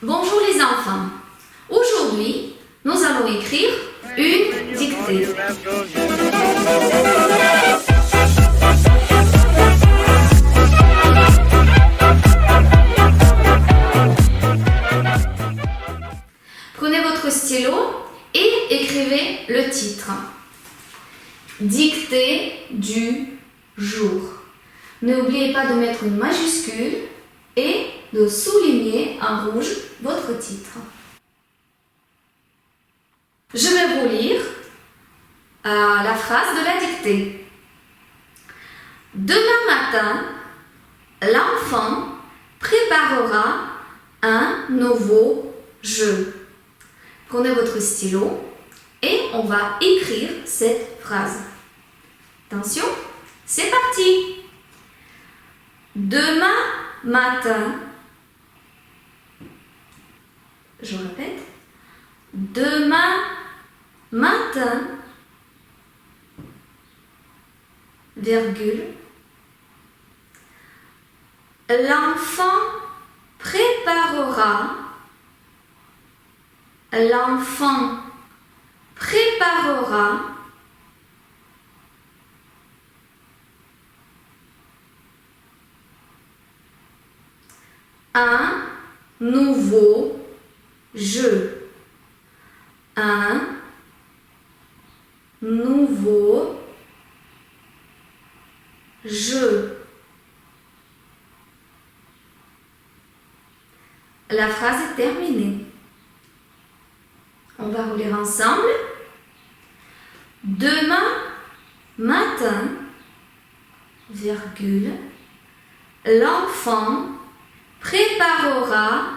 Bonjour les enfants. Aujourd'hui, nous allons écrire une dictée. Prenez votre stylo et écrivez le titre. Dictée du jour. N'oubliez pas de mettre une majuscule et de souligner en rouge votre titre. Je vais vous lire la phrase de la dictée. Demain matin, l'enfant préparera un nouveau jeu. Prenez votre stylo et on va écrire cette phrase. Attention, c'est parti. Demain matin, je répète, demain matin, virgule, l'enfant préparera un nouveau jeu. Un nouveau jeu. La phrase est terminée. On va relire ensemble. Demain matin, virgule, l'enfant préparera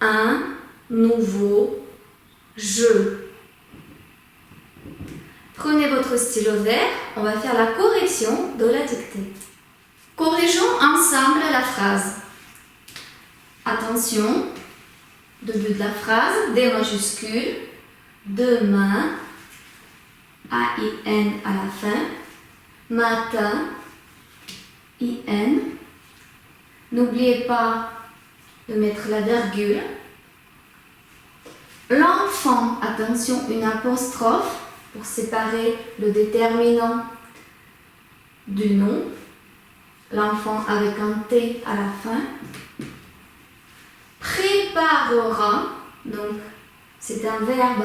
un nouveau jeu. Prenez votre stylo vert, on va faire la correction de la dictée. Corrigeons ensemble la phrase. Attention, début de la phrase, des majuscules, demain, A-I-N à la fin, matin, I-N. N'oubliez pas de mettre la virgule. L'enfant, attention, une apostrophe pour séparer le déterminant du nom. L'enfant avec un T à la fin. Préparera, donc c'est un verbe.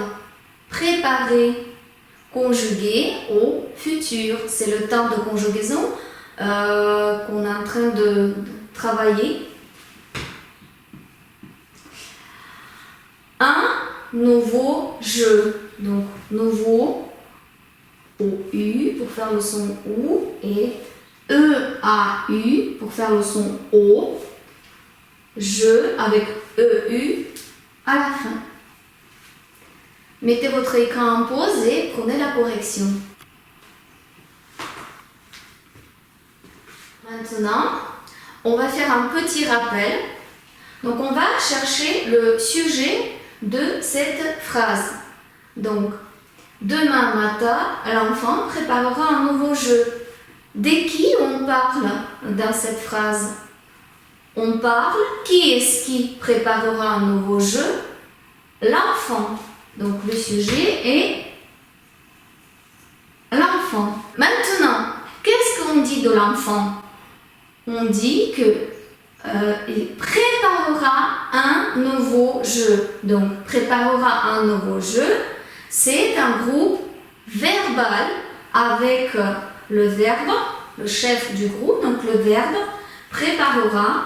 Préparer, conjugué au futur. C'est le temps de conjugaison qu'on est en train de travailler. Un nouveau jeu. Donc, nouveau, O-U pour faire le son OU et E-A-U pour faire le son O. Jeu avec E-U à la fin. Mettez votre écran en pause et prenez la correction. Maintenant, on va faire un petit rappel. Donc, on va chercher le sujet de cette phrase. Donc, demain matin, l'enfant préparera un nouveau jeu. De qui on parle dans cette phrase? On parle, qui est-ce qui préparera un nouveau jeu? L'enfant. Donc, le sujet est l'enfant. Maintenant, qu'est-ce qu'on dit de l'enfant? On dit que il préparera un nouveau jeu. Donc, préparera un nouveau jeu, c'est un groupe verbal avec le verbe, le chef du groupe, donc le verbe préparera,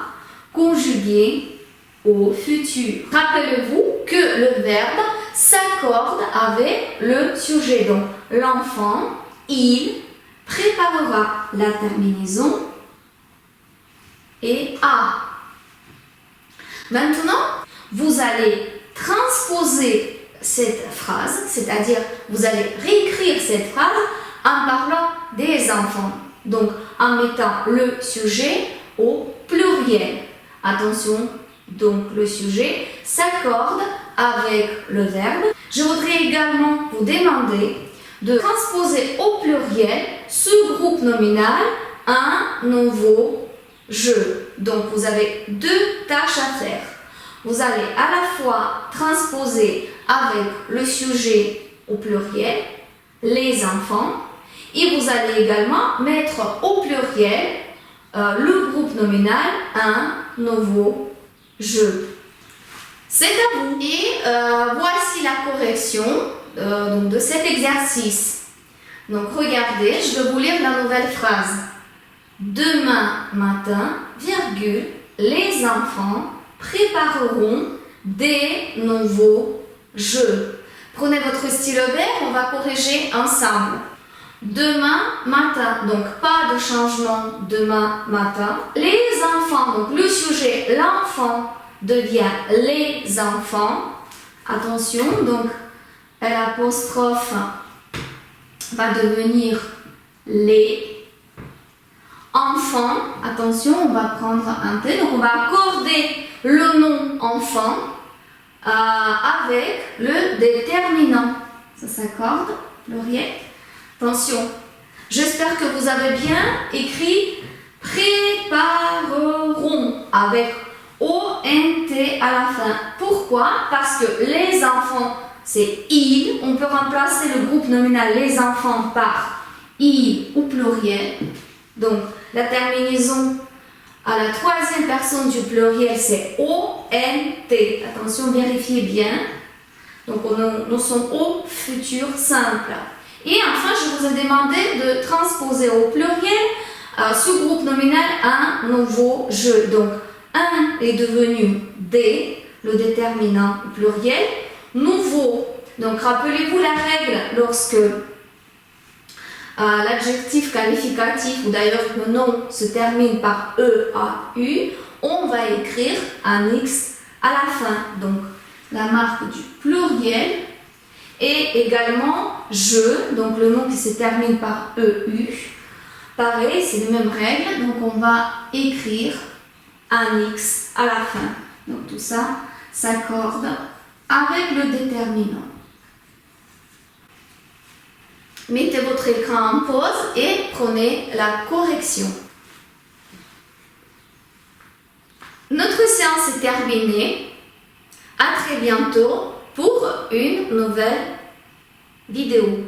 conjugué au futur. Rappelez-vous que le verbe s'accorde avec le sujet. Donc, l'enfant, il préparera la terminaison et A. Maintenant, vous allez transposer cette phrase, c'est-à-dire vous allez réécrire cette phrase en parlant des enfants. Donc, en mettant le sujet au pluriel. Attention, donc le sujet s'accorde avec le verbe. Je voudrais également vous demander de transposer au pluriel ce groupe nominal un nouveau jeu. Donc, vous avez deux tâches à faire. vous allez à la fois transposer avec le sujet au pluriel, les enfants, et vous allez également mettre au pluriel le groupe nominal, un nouveau jeu. C'est à vous. Et voici la correction de cet exercice. Donc regardez, je vais vous lire la nouvelle phrase. Demain matin, virgule, les enfants prépareront des nouveaux jeux. Prenez votre stylo vert, on va corriger ensemble. Demain matin, donc pas de changement demain matin. Les enfants, donc le sujet, l'enfant devient les enfants. Attention, donc l'apostrophe va devenir les enfants. Attention, on va prendre un T, donc on va accorder le nom enfant avec le déterminant. Ça s'accorde, pluriel. Attention, j'espère que vous avez bien écrit prépareront avec ONT à la fin. Pourquoi? Parce que les enfants, c'est ils. On peut remplacer le groupe nominal les enfants par ils ou pluriel. Donc, la terminaison à la troisième personne du pluriel, c'est ONT. Attention, vérifiez bien. Donc, nous sommes au futur simple. Et enfin, je vous ai demandé de transposer au pluriel ce groupe nominal un nouveau jeu. Donc, un est devenu des, le déterminant pluriel. Nouveau. Donc, rappelez-vous la règle lorsque l'adjectif qualificatif ou d'ailleurs le nom se termine par E-A-U, on va écrire un X à la fin. Donc, la marque du pluriel. Et également je, donc le nom qui se termine par EU. Pareil, c'est les mêmes règles, donc on va écrire un X à la fin. Donc tout ça s'accorde avec le déterminant. Mettez votre écran en pause et prenez la correction. Notre séance est terminée. À très bientôt pour une nouvelle vidéo.